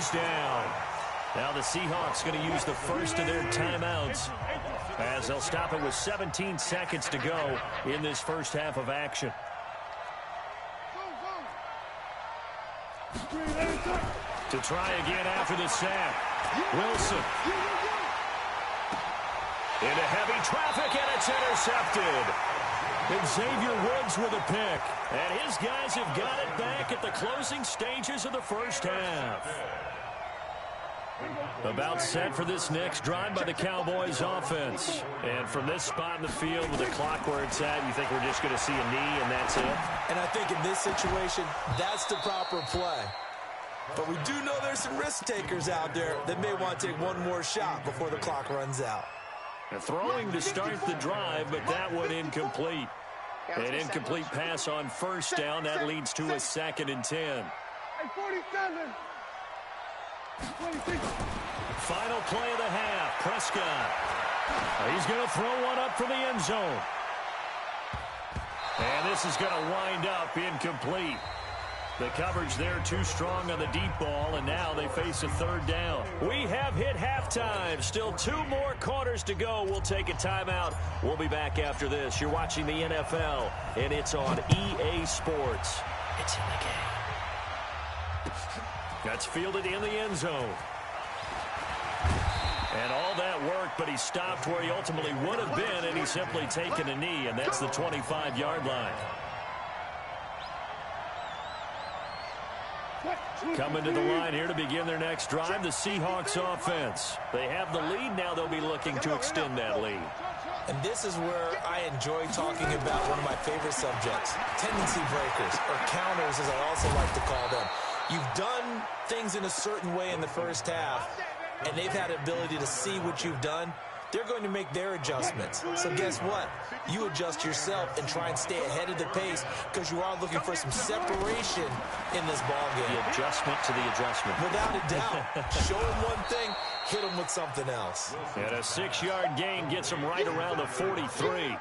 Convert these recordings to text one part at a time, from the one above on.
goes down. Now the Seahawks going to use the first of their timeouts as they'll stop it with 17 seconds to go in this first half of action. To try again after the sack. Wilson. Into heavy traffic, and it's intercepted. And Xavier Woods with a pick. And his guys have got it back at the closing stages of the first half. About set for this next drive by the Cowboys offense. And from this spot in the field with the clock where it's at, you think we're just going to see a knee and that's it? And I think in this situation, that's the proper play. But we do know there's some risk takers out there that may want to take one more shot before the clock runs out. Throwing to start the drive, but that one incomplete. An incomplete pass on first down. That leads to a 2nd and 10. Final play of the half. Prescott. He's going to throw one up for the end zone. And this is going to wind up incomplete. The coverage there too strong on the deep ball, and now they face a 3rd down. We have hit halftime. Still 2 more quarters to go. We'll take a timeout. We'll be back after this. You're watching the NFL, and it's on EA Sports. It's in the game. That's fielded in the end zone. And all that work, but he stopped where he ultimately would have been, and he's simply taken a knee, and that's the 25-yard line. Coming to the line here to begin their next drive, the Seahawks offense. They have the lead. Now they'll be looking to extend that lead. And this is where I enjoy talking about one of my favorite subjects, tendency breakers, or counters as I also like to call them. You've done things in a certain way in the first half, and they've had the ability to see what you've done. They're going to make their adjustments. So guess what? You adjust yourself and try and stay ahead of the pace because you are looking for some separation in this ballgame. The adjustment to the adjustment. Without a doubt. Show them one thing, hit them with something else. And a 6-yard gain gets them right around the 43.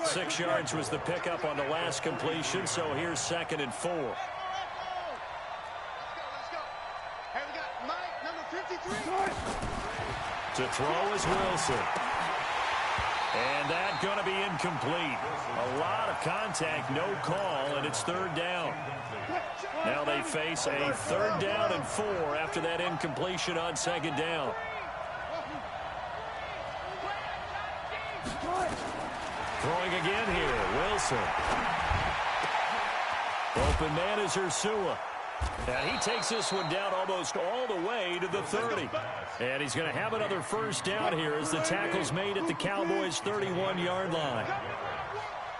6 yards was the pickup on the last completion, so here's 2nd and 4. To throw is Wilson. And that's going to be incomplete. A lot of contact, no call, and it's 3rd down. Now they face a 3rd down and 4 after that incompletion on 2nd down. Throwing again here, Wilson. Open man is Ursua. And he takes this one down almost all the way to the 30. And he's going to have another first down here as the tackle's made at the Cowboys' 31-yard line.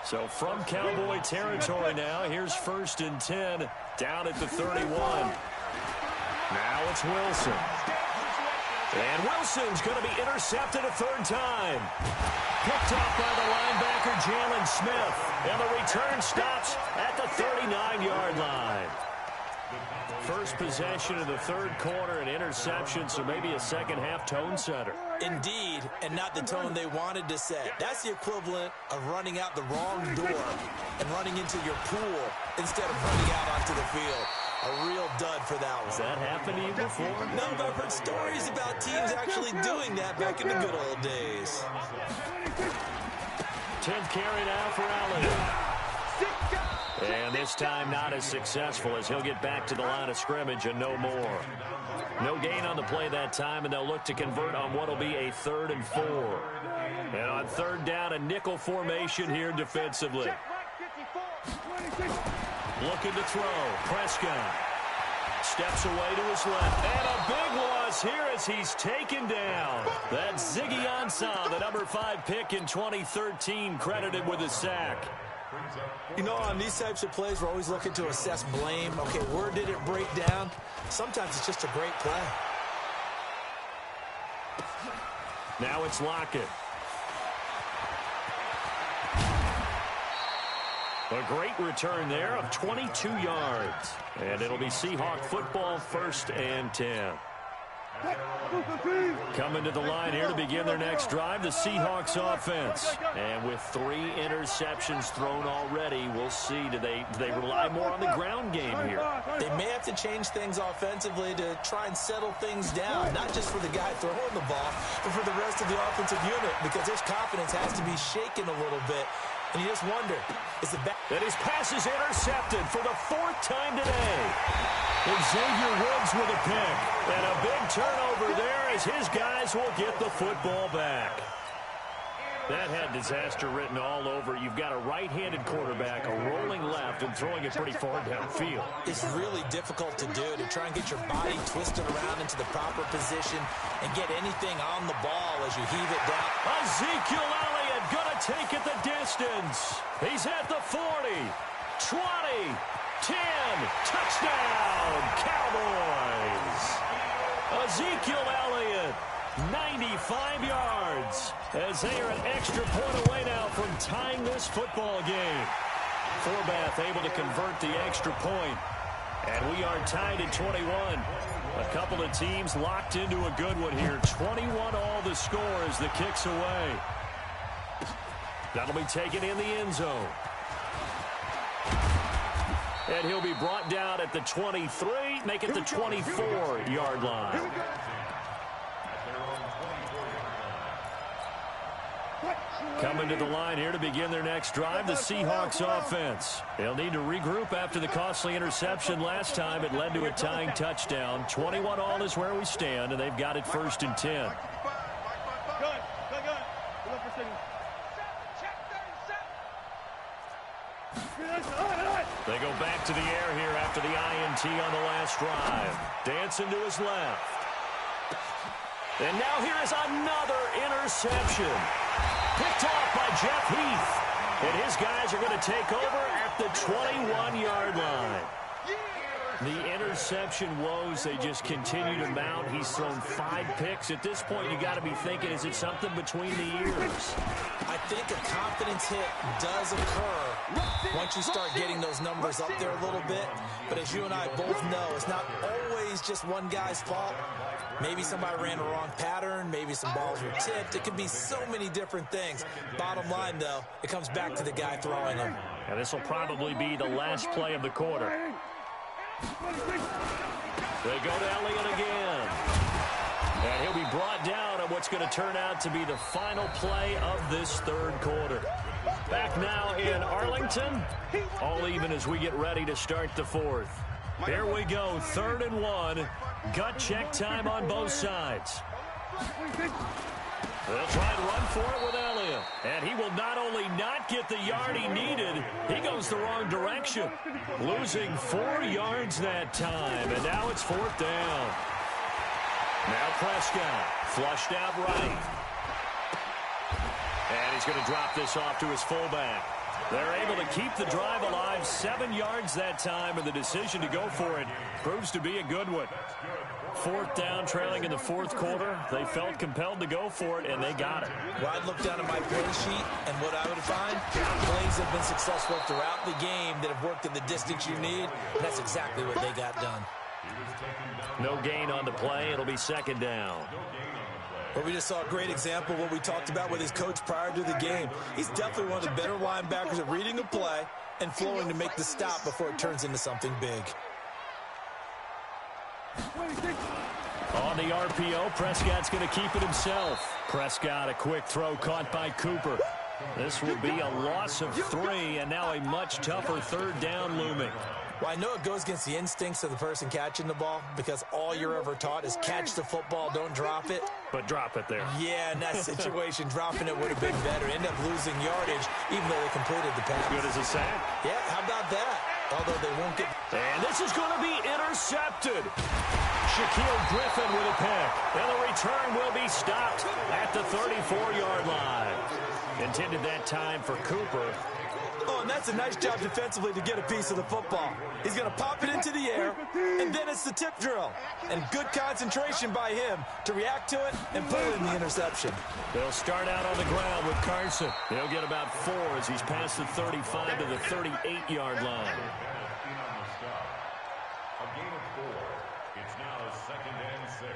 So from Cowboy territory now, here's 1st and 10 down at the 31. Now it's Wilson. And Wilson's going to be intercepted a 3rd time. Picked off by the linebacker, Jalen Smith. And the return stops at the 39-yard line. First possession of the 3rd quarter, an interception, so maybe a second-half tone setter. Indeed, and not the tone they wanted to set. That's the equivalent of running out the wrong door and running into your pool instead of running out onto the field. A real dud for that one. Has that happened to you before? No, but I've heard stories about teams actually doing that back in the good old days. 10th carry now for Allen. And this time not as successful as he'll get back to the line of scrimmage and no more. No gain on the play that time, and they'll look to convert on what will be a 3rd and 4. And on 3rd down, a nickel formation here defensively. Looking to throw. Prescott steps away to his left. And a big loss here as he's taken down. That's Ziggy Ansah, the number 5 pick in 2013, credited with a sack. You know, on these types of plays, we're always looking to assess blame. Okay, where did it break down? Sometimes it's just a great play. Now it's Lockett. A great return there of 22 yards. And it'll be Seahawk football, 1st and 10. Coming to the line here to begin their next drive, the Seahawks offense. And with 3 interceptions thrown already, we'll see. Do they rely more on the ground game here? They may have to change things offensively to try and settle things down, not just for the guy throwing the ball, but for the rest of the offensive unit, because their confidence has to be shaken a little bit. And you just wonder, is the back... And his pass is intercepted for the 4th time today. Xavier Woods with a pick. And a big turnover there as his guys will get the football back. That had disaster written all over. You've got a right-handed quarterback, a rolling left, and throwing it pretty far downfield. It's really difficult to do, to try and get your body twisted around into the proper position and get anything on the ball as you heave it down. Ezekiel Elliott gonna take it the distance. He's at the 40, 20, 10, touchdown, Cowboys. Ezekiel Elliott, 95 yards, as they are an extra point away now from tying this football game. Forbath able to convert the extra point, and we are tied at 21. A couple of teams locked into a good one here. 21 all the score as the kick's away. That'll be taken in the end zone. And he'll be brought down at the 23, make it the 24-yard line. Coming to the line here to begin their next drive, the Seahawks offense. They'll need to regroup after the costly interception last time. It led to a tying touchdown. 21 all is where we stand, and they've got it 1st and 10. They go back to the air here after the INT on the last drive. Dancing to his left. And now here is another interception. Picked off by Jeff Heath. And his guys are going to take over at the 21-yard line. The interception woes, they just continue to mount. He's thrown 5 picks. At this point, you got to be thinking, is it something between the ears? I think a confidence hit does occur once you start getting those numbers up there a little bit. But as you and I both know, it's not always just one guy's fault. Maybe somebody ran a wrong pattern. Maybe some balls were tipped. It could be so many different things. Bottom line, though, it comes back to the guy throwing them. And this will probably be the last play of the quarter. They go to Elliott again. And he'll be brought down on what's going to turn out to be the final play of this 3rd quarter. Back now in Arlington. All even as we get ready to start the 4th. Here we go, 3rd and 1. Gut check time on both sides. They'll try and run for it with Elliott. And he will not only not get the yard he needed, he goes the wrong direction. Losing 4 yards that time. And now it's 4th down. Now Prescott, flushed out right. And he's going to drop this off to his fullback. They're able to keep the drive alive, 7 yards that time, and the decision to go for it proves to be a good one. 4th down, trailing in the 4th quarter. They felt compelled to go for it, and they got it. Well, I'd look down at my play sheet, and what I would find, plays have been successful throughout the game that have worked at the distance you need, and that's exactly what they got done. No gain on the play. It'll be 2nd down. Well, we just saw a great example of what we talked about with his coach prior to the game. He's definitely one of the better linebackers at reading a play and flowing to make the stop before it turns into something big. On the RPO, Prescott's going to keep it himself. Prescott, a quick throw caught by Cooper. This will be a loss of 3, and now a much tougher 3rd down looming. Well, I know it goes against the instincts of the person catching the ball because all you're ever taught is catch the football, don't drop it. But drop it there. Yeah, in that situation, dropping it would have been better. End up losing yardage, even though they completed the pass. Good as a sack. Yeah, how about that? Although they won't get... And this is going to be intercepted. Shaquille Griffin with a pick. And the return will be stopped at the 34-yard line. Intended that time for Cooper. Oh, and that's a nice job defensively to get a piece of the football. He's going to pop it into the air, and then it's the tip drill. And good concentration by him to react to it and pull in the interception. They'll start out on the ground with Carson. He'll get about 4 as he's past the 35 to the 38-yard line. A gain of 4. It's now 2nd and 6.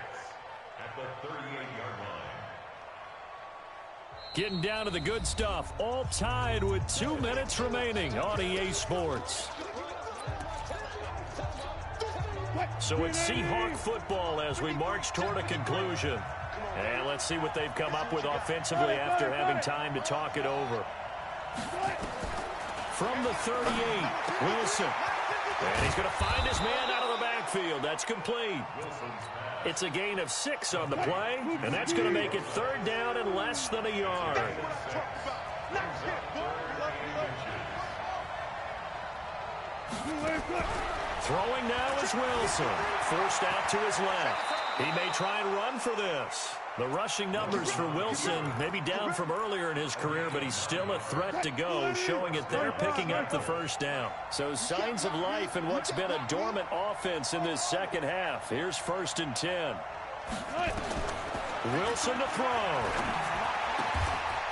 at the 38-yard line. Getting down to the good stuff. All tied with 2 minutes remaining on EA Sports. So it's Seahawk football as we march toward a conclusion. And let's see what they've come up with offensively after having time to talk it over. From the 38, Wilson. And he's going to find his man out of the backfield. That's complete. It's a gain of 6 on the play, and that's going to make it 3rd down and less than a yard. Throwing now is Wilson. Forced out to his left. He may try and run for this. The rushing numbers for Wilson may be down from earlier in his career, but he's still a threat to go, showing it there, picking up the first down. So signs of life in what's been a dormant offense in this second half. Here's 1st and 10. Wilson to throw.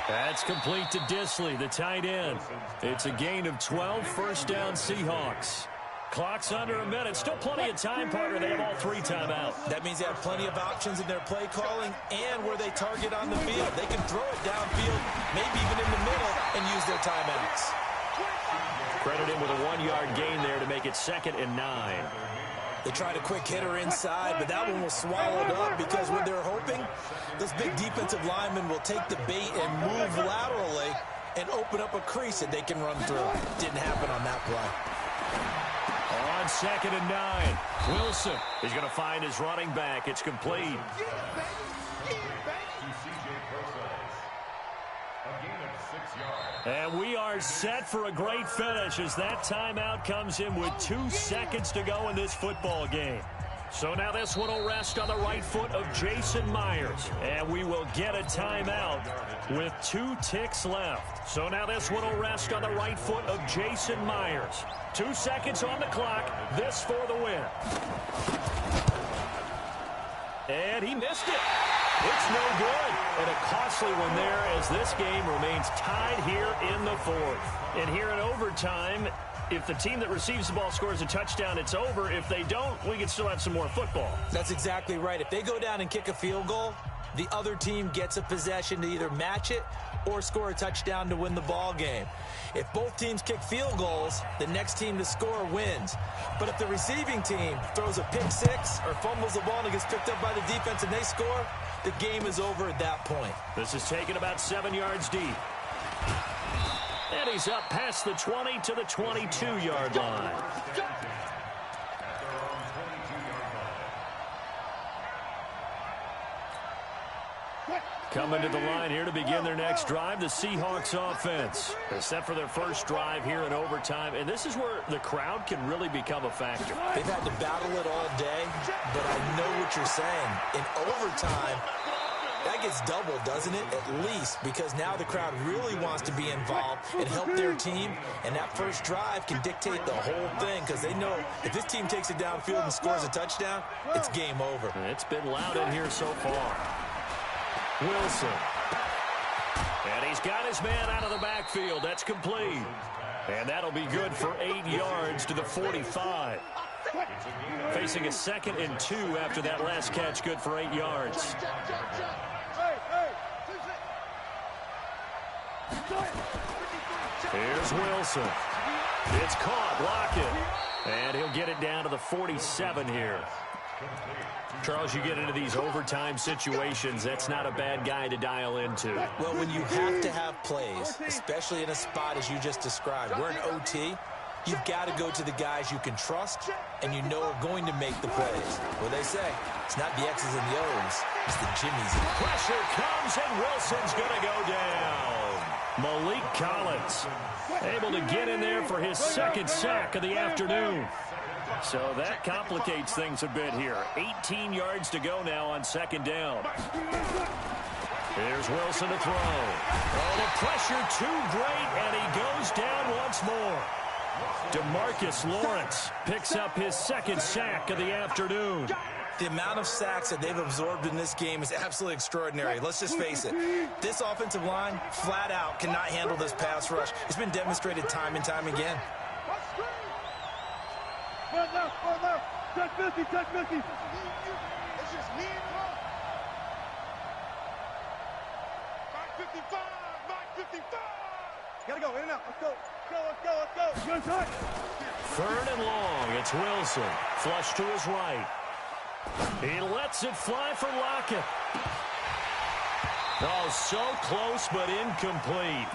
That's complete to Disley, the tight end. It's a gain of 12, 1st down Seahawks. Clock's under a minute. Still plenty of time, partner. They have all 3 timeouts. That means they have plenty of options in their play calling and where they target on the field. They can throw it downfield, maybe even in the middle, and use their timeouts. Credit him with a 1-yard gain there to make it 2nd and 9. They tried a quick hitter inside, but that one was swallowed up because when they're hoping, those big defensive linemen will take the bait and move laterally and open up a crease that they can run through. Didn't happen on that play. On 2nd and 9, Wilson is going to find his running back. It's complete. And we are set for a great finish as that timeout comes in with 2 seconds to go in this football game. So now this one will rest on the right foot of Jason Myers. And we will get a timeout with 2 ticks left. So now this one will rest on the right foot of Jason Myers. 2 seconds on the clock. This for the win. And he missed it. It's no good. And a costly one there as this game remains tied here in the 4th. And here in overtime, if the team that receives the ball scores a touchdown, it's over. If they don't, we can still have some more football. That's exactly right. If they go down and kick a field goal, the other team gets a possession to either match it or score a touchdown to win the ball game. If both teams kick field goals, the next team to score wins. But if the receiving team throws a pick 6 or fumbles the ball and it gets picked up by the defense and they score, the game is over at that point. This is taken about 7 yards deep. And he's up past the 20 to the 22-yard line. Coming to the line here to begin their next drive, the Seahawks offense. They're set for their first drive here in overtime, and this is where the crowd can really become a factor. They've had to battle it all day, but I know what you're saying. In overtime, that gets doubled, doesn't it? At least, because now the crowd really wants to be involved and help their team, and that first drive can dictate the whole thing because they know if this team takes it downfield and scores a touchdown, it's game over. It's been loud in here so far. Wilson. And he's got his man out of the backfield. That's complete. And that'll be good for 8 yards to the 45. Facing a 2nd and 2 after that last catch, good for 8 yards. Here's Wilson. It's caught, block it. And he'll get it down to the 47 here. Charles, you get into these overtime situations, that's not a bad guy to dial into. Well, when you have to have plays, especially in a spot as you just described, we're in OT, you've got to go to the guys you can trust and you know are going to make the plays. What they say, it's not the X's and the O's, it's the Jimmies. Pressure comes and Wilson's going to go down. Malik Collins able to get in there for his 2nd sack of the afternoon. So that complicates things a bit here. 18 yards to go now on 2nd down. Here's Wilson to throw. Oh, the pressure too great, and he goes down once more. DeMarcus Lawrence picks up his 2nd sack of the afternoon. The amount of sacks that they've absorbed in this game is absolutely extraordinary. Let's just face it. This offensive line, flat out, cannot handle this pass rush. It's been demonstrated time and time again. 55, Mike 55. Gotta go, in and out. Let's go. Let's go. Good touch. Third and long. It's Wilson. Flush to his right. He lets it fly for Lockett. Oh, so close but incomplete.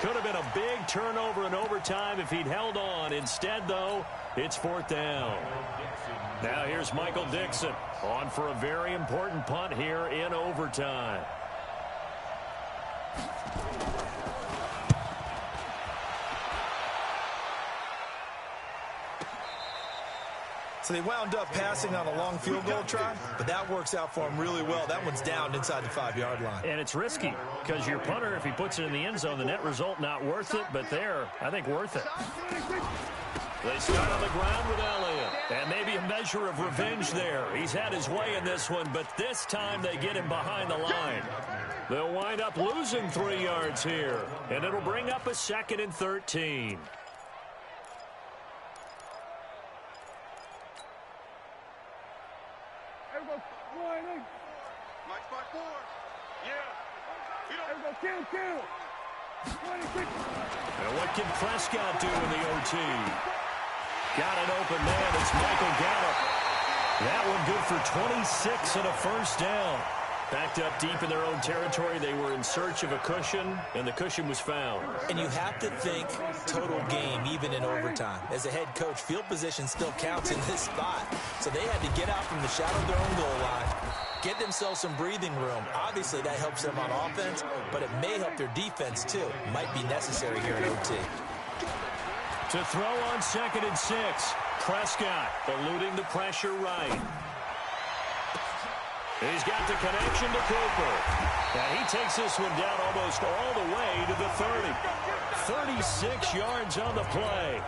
Could have been a big turnover in overtime if he'd held on. Instead, though, it's fourth down. Now here's Michael Dixon on for a very important punt here in overtime. So they wound up passing on a long field goal try, but that works out for them really well. That one's down inside the 5-yard line. And it's risky because your punter, if he puts it in the end zone, the net result not worth it, but there, I think worth it. They start on the ground with Elliott, and maybe a measure of revenge there. He's had his way in this one, but this time they get him behind the line. They'll wind up losing 3 yards here, and it'll bring up a 2nd and 13. Kill. And what can Prescott do in the OT? Got an open man. It's Michael Gallup. That one good for 26 and a first down. Backed up deep in their own territory. They were in search of a cushion, and the cushion was found. And you have to think total game, even in overtime. As a head coach, field position still counts in this spot. So they had to get out from the shadow of their own goal line, get themselves some breathing room. Obviously, that helps them on offense, but it may help their defense, too. Might be necessary here in OT. To throw on 2nd and 6. Prescott eluding the pressure right. He's got the connection to Cooper. And he takes this one down almost all the way to the 30. 36 yards on the play.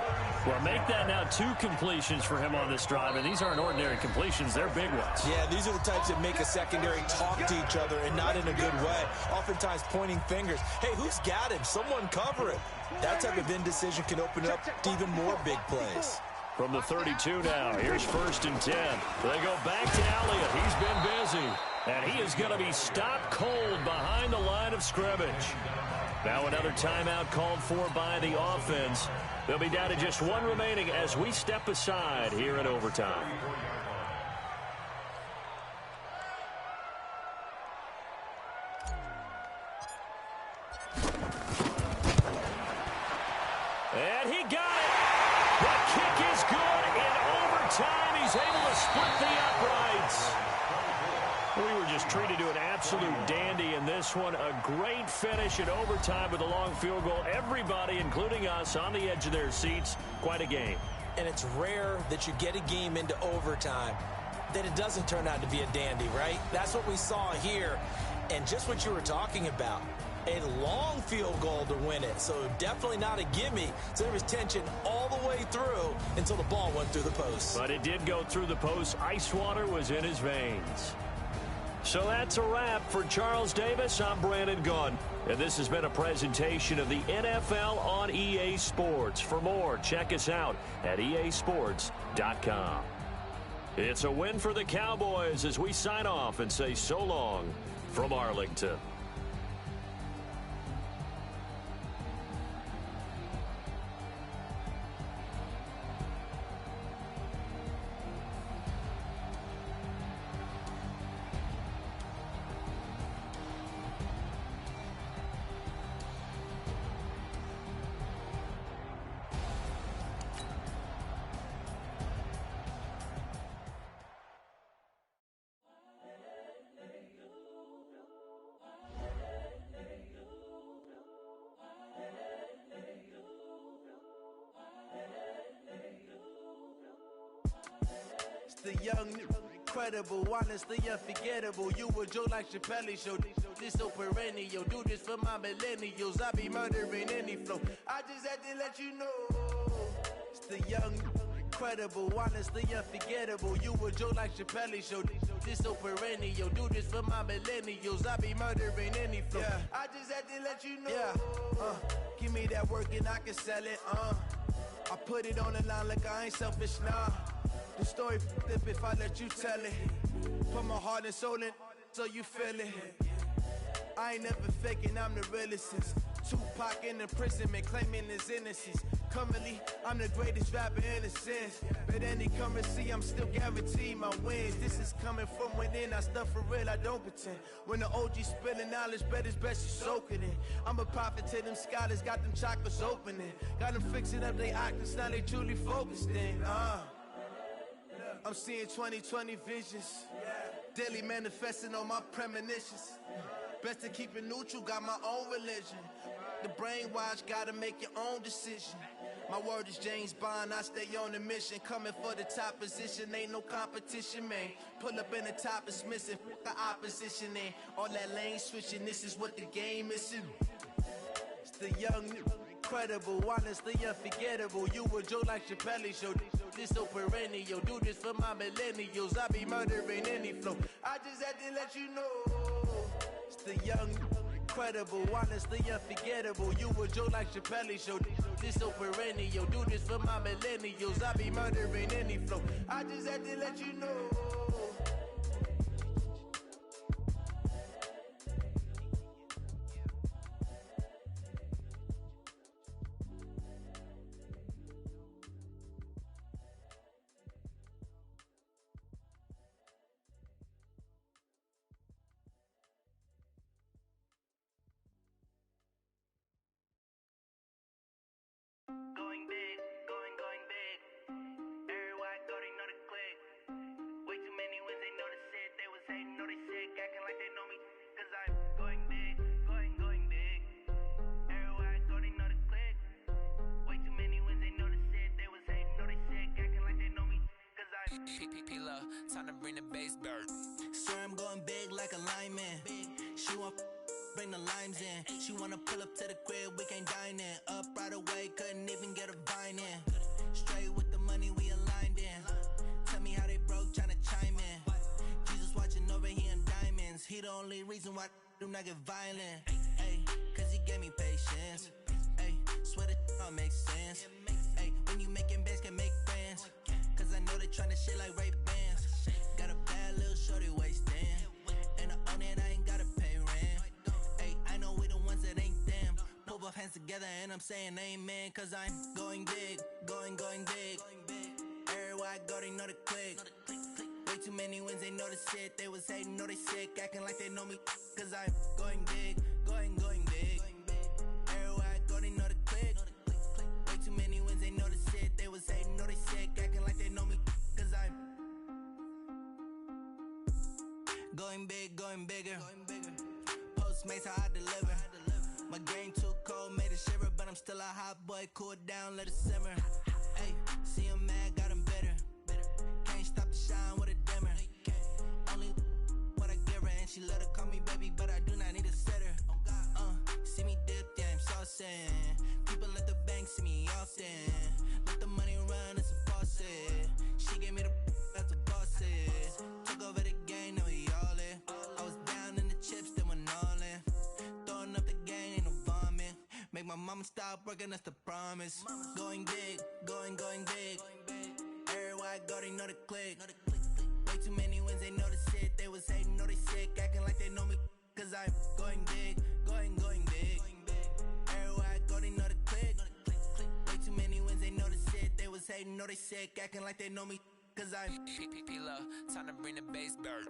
Well, make that now 2 completions for him on this drive, and these aren't ordinary completions. They're big ones. Yeah, these are the types that make a secondary talk to each other and not in a good way. Oftentimes pointing fingers. Hey, who's got him? Someone cover him. That type of indecision can open up to even more big plays. From the 32 now, here's 1st and 10. They go back to Elliott. He's been busy. And he is going to be stopped cold behind the line of scrimmage. Now another timeout called for by the offense. They'll be down to just 1 remaining as we step aside here in overtime. And he got it. The kick is good in overtime. He's able to split the uprights. We were just treated to an absolute dandy in this one. A great finish in overtime with a long field goal. Everybody, including us, on the edge of their seats. Quite a game. And it's rare that you get a game into overtime that it doesn't turn out to be a dandy, right? That's what we saw here. And just what you were talking about. A long field goal to win it, so definitely not a gimme. So there was tension all the way through until the ball went through the post. But it did go through the post. Ice water was in his veins. So that's a wrap for Charles Davis. I'm Brandon Gunn. And this has been a presentation of the NFL on EA Sports. For more, check us out at easports.com. It's a win for the Cowboys as we sign off and say so long from Arlington. The young, incredible, honestly unforgettable. You a Joe like Chappelle show. This so perennial. Do this for my millennials. I be murdering any flow. I just had to let you know. It's the young, incredible, honestly unforgettable. You a Joe like Chappelle show. This so perennial. Do this for my millennials. I be murdering any flow. Yeah. I just had to let you know. Yeah. Give me that work and I can sell it. I put it on the line like I ain't selfish, nah. The story flip if I let you tell it. Put my heart and soul in so you feel it. I ain't never faking, I'm the realest since Tupac in imprisonment, claiming his innocence. Currently, I'm the greatest rapper in a sense. But any currency, I'm still guaranteed my wins. This is coming from within, I stuff for real, I don't pretend. When the OG spilling knowledge, bet it's best you soak it in. I'm a prophet to them scholars, got them chakras opening. Got them fixing up they octaves, now they truly focused in. I'm seeing 2020 visions. Daily manifesting on my premonitions. Best to keep it neutral, got my own religion. The brainwash, gotta make your own decision. My word is James Bond, I stay on the mission. Coming for the top position, ain't no competition, man. Pull up in the top, it's missing, the opposition in. All that lane switching, this is what the game is. It's the young, incredible, honestly unforgettable. You a Joe like Chappelle show. This so perennial, do this for my millennials. I be murdering any flow. I just had to let you know. It's the young, incredible, honestly unforgettable. You a Joe like Chappelle show. This so perennial, do this for my millennials. I be murdering any flow. I just had to let you know. Going big, going big. Everywhere I go, they know the click. Way too many wins, they know the shit. They was hating, know they sick, acting like they know me. Cause I'm going big, going big. Everywhere I go, they know the click. Way too many wins, they know the shit. They was hating, know they sick, acting like they know me. Cause I'm P-P-P-Love, time to bring the bass bird. Swear I'm going big like a lineman. She want bring the limes in. She wanna pull up to the crib, we can't dine in. Up right away, couldn't even get a vine in. Straight with the money, we aligned in. Tell me how they broke, tryna chime in. Jesus watching over here in diamonds. He the only reason why do not get violent. Ay, cause he gave me patience. Ay, swear that all makes sense. Ay, when you making bands, can make friends. Cause I know they tryna shit like Ray Bans. Got a bad little shorty wasting. And I own it, I ain't gotta pay rent. Ay, I know we the ones that ain't them. Pull both hands together and I'm saying amen. Cause I'm going big, going big. Everywhere I go, they know the click. Way too many wins, they know the shit. They was hating, know they sick, acting like they know me. Cause I'm going big, going big. Everywhere I go, they know the click. Way too many wins, they know the shit. They was hating, know they sick, acting like they know me. Cause I'm going big, going bigger. Postmates, how I deliver. My game too cold, made it shiver. But I'm still a hot boy, cool down, let it simmer. Hey, see him mad, got him bitter. Can't stop the shine with a dimmer. Only what I give her, and she let her call me baby, but I do not need a sitter. See me dip, yeah, I'm saucing. People at the bank see me often. Let the money run, it's a faucet. She gave me the that's a boss is. Took over the game, now we all in. I was down in the chips, then went all in. Throwing up the game, ain't no vomit. Make my mama stop working, that's the promise. Going big, going big. Everywhere I go, they know the click. Way too many wins, they know the shit. They was hating, know they sick, acting like they know me. Cause I'm going big, going big. Everywhere I go, they know the click. Way too many wins, they know the shit. They was hating, know they sick, acting like they know me. Cause I'm P-P-P-Love, time to bring the bass bird.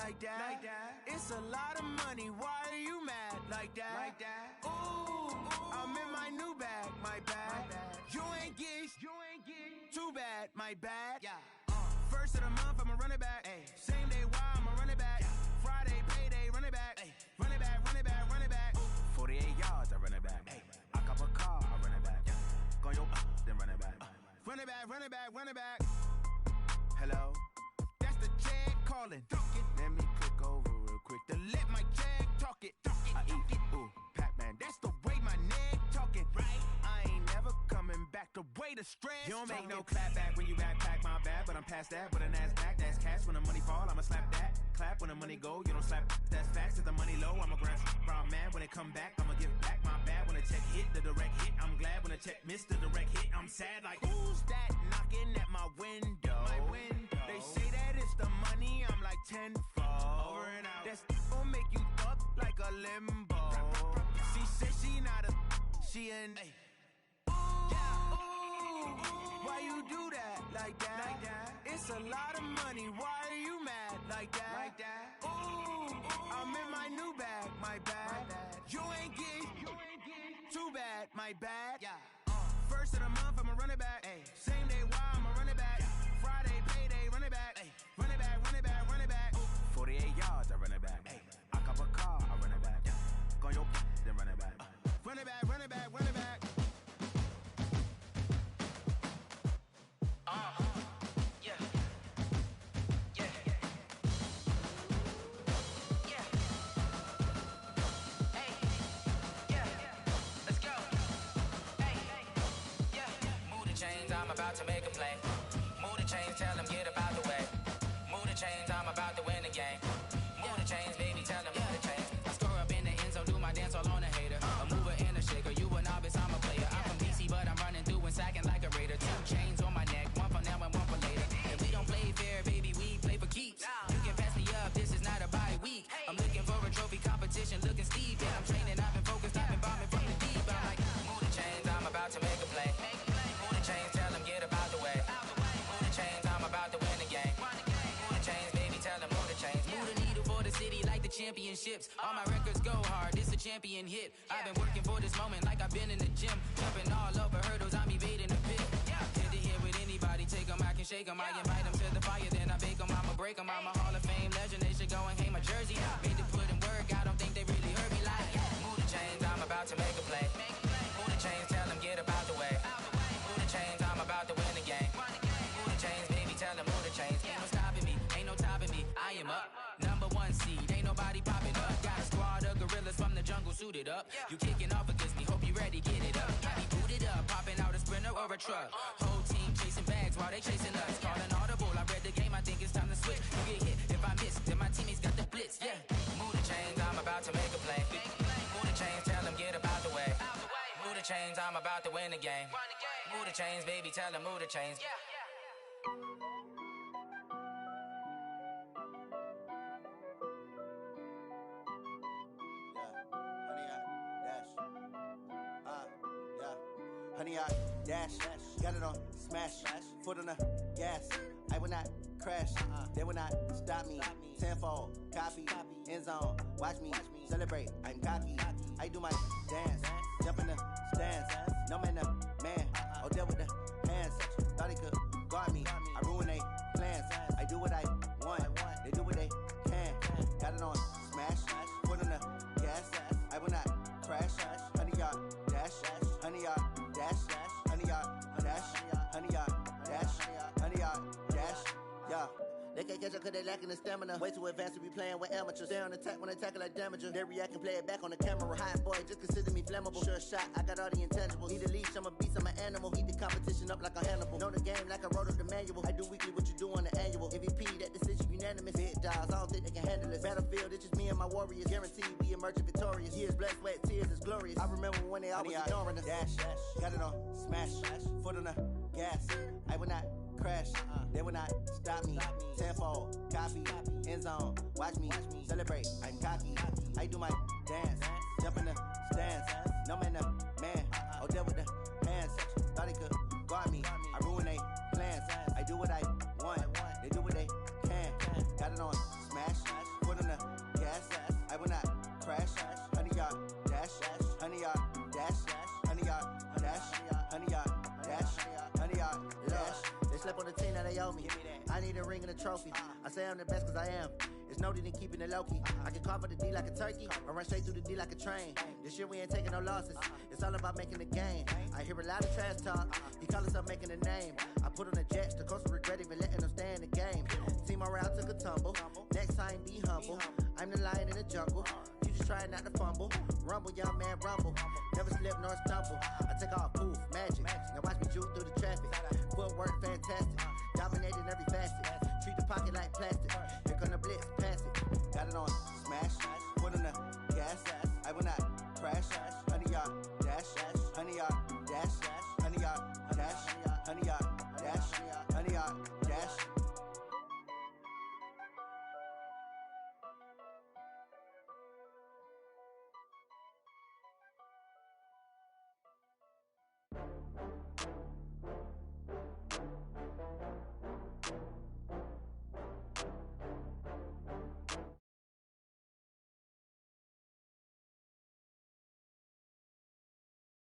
like that. It's a lot of money, why are you mad like that? Ooh, I'm in my new bag, my bad. You ain't get too bad, my bad. First of the month, I'ma run it back. Same day, why I'ma run it back. Friday, payday, run it back. Run it back, run it back, run it back. 48 yards, I run it back. I cop a car, I run it back. Go yo, then run it back. Run it back, run it back, run it back. Hello, that's the check calling. Let me click over real quick to let my check talk it. I eat it, ooh, Pac-Man, that's the way my neck talking. I ain't never coming back the way the stress. You don't make no clap back when you backpack, my bad, but I'm past that. With an ass back, that's cash. When the money fall, I'ma slap that. Clap when the money go, you don't slap. That's facts. If the money low, I'ma grab brown man. When it come back, I'ma give back my bad. When the check hit, the direct hit, I'm glad. When the check missed the direct hit, I'm sad. Like, who's that knocking at my window? They say that it's the money, I'm like tenfold. Over and out. That's gon' make you up like a limbo. She said she not a, she an. Why you do that like that? It's a lot of money, why are you mad like that? Ooh, I'm in my new bag, my bad. You ain't get too bad, my bad. First of the month, I'ma run it back. Same day, why I'ma run it back. Friday, payday, run it back. Run it back, run it back, run it back. 48 yards, I run it back. I cop a car, I run it back. Go yo, then run it back. Run it back, run it back, run it back. Yeah. Hey, yeah. Let's go. Hey, yeah. Move the chains, I'm about to make a play. Move the chains, tell them get up out the way. Move the chains, I'm about to win the game. Move the chains, baby, tell them move the chains. I score up in the end zone, do my dance all on a hater. A mover and a shaker, you a novice, I'm a player. I'm from DC, but I'm running through and sacking like a raider. 2 chains on my neck, one for now and one for later. If we don't play fair, baby, we play for keeps. You can pass me up, this is not a bye week. I'm looking for a trophy competition, looking steep. Yeah, I'm training, I've been focused, I've been bombing from the deep. I'm like, move the chains, I'm about to make a play. Move the chains, tell them get up out the way. Move the chains, I'm about to win the game. Move the chains, baby, tell them move the chains. Move the needle for the city like the championships. All my records go hard, this a champion hit. I've been working for this moment like I've been in the gym. Jumping all over hurdles, I'm evading the pit. Hit to hit with anybody, take them, I can shake them. I invite them to the fire, then I bake them, I'ma break them. I'm a Hall of Fame legend, they should go and hang my jersey. Made to put in work, I don't think they really heard me like. Move the chains, I'm about to make a play. Move the chains, tell them get up out the way. Move the chains, I'm about to win the game. Move the chains, baby, tell them move the chains. Ain't no stopping me, ain't no topping me, I am up. Number 1 seed, ain't nobody popping up. Got a squad of gorillas from the jungle suited up. You kicking off against me, hope you ready, get it up. I be booted up, popping out a sprinter or a truck. Whole team chasing bags while they chasing us. Calling audible, I read the game, I think it's time to switch. You get hit, if I miss, then my teammates got the blitz, yeah. Move the chains, I'm about to make a play. Move the chains, tell them get up out the way. Move the chains, I'm about to win the game. Move the chains, baby, tell them move the chains. Honey, I dash, got it on smash, foot on the gas. I will not crash, they will not stop me. Tenfold, copy, end zone, watch me celebrate. I'm cocky, I do my dance, jump in the stands. No man, the man, oh, deal with the hands. Thought he could guard me, I ruin they plans. I do what I want, they do what they can. Got it on smash, foot on the gas. I will not crash, honey, y'all dash, honey, y'all dash, honey, y'all dash, honey, y'all dash, honey, y'all dash, yeah. They can't catch up cause they lacking the stamina. Way too advanced to be playing with amateurs. Stay on attack when they tackle like damager. They react and play it back on the camera. Hot boy, just consider me flammable. Sure shot, I got all the intangibles. Need a leash, I'm a beast, I'm an animal. Heat the competition up like a Hannibal. Know the game like I wrote up the manual. I do weekly what you do on the annual. MVP, that decision unanimous. Big dogs, I don't think they can handle it. Battlefield, it's just me and my warriors. Guaranteed we emerging victorious. Years, blood, sweat, tears, it's glorious. I remember when they always ignoring us. Dash, got it on smash, foot on the gas. I will not crash, they will not stop me. Tenfold, copy, end zone, watch me celebrate. I'm cocky, I do my dance, jump in the stands. No man, the man, oh, deal with the hands. Thought he could guard me, I ruin they plans. I do what I want, they do what they can. Got it on smash, smash, foot on the gas, I will not crash, 100 yard dash, 100 yard dash, 100 yard dash, 100 yard dash, 100 yard dash. They slept on the team that they owe me. I need a ring and a trophy. I say I'm the best cause I am. It's no need in keeping it low-key. I can carve up the D like a turkey or run straight through the D like a train. This year we ain't taking no losses. It's all about making the game. I hear a lot of trash talk. He call himself making a name. I put on the jets. The coach will regret even letting them stay in the game. Team morale took a tumble. Next time be humble. I'm the lion in the jungle. You just try not to fumble. Rumble, young man, rumble. Never slip nor stumble. I take off, poof, magic. Now watch me juke through the traffic. Footwork fantastic. Dominating every facet. Treat the pocket like plastic. Here come the blitz, pass it. Got it on smash. Foot on the gas. I will not crash. 100 yard dash. 100 yard dash. 100 yard dash. 100 yard dash. 100 yard dash.